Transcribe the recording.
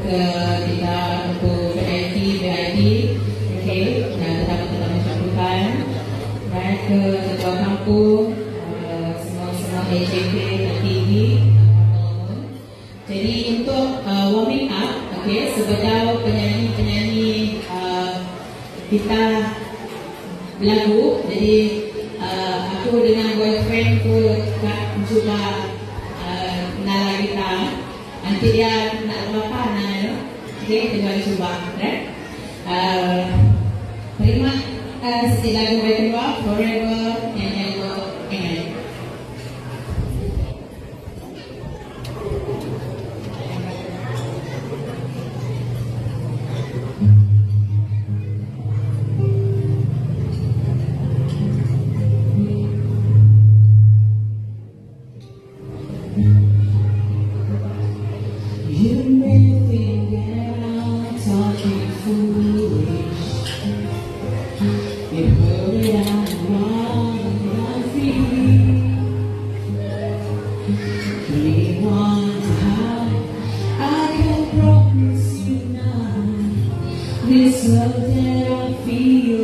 ke kita untuk VIP, okay, dan tetamu-tetamu sambutan, dan ke ketua kampung, semua HJK dan TV. Jadi untuk warming up, okay, sebelum penyanyi-penyanyi kita berlagu, jadi aku dengan boyfriend ku cuba nala kita, nanti dia nak apa nak, okay, kita cuba, right? Terima kasih lagu kedua, Forever and Ever Amen. You may think that I'm talking foolish. You heard it out wrong, I'm free. Really wonder how I can promise you now this love that I feel.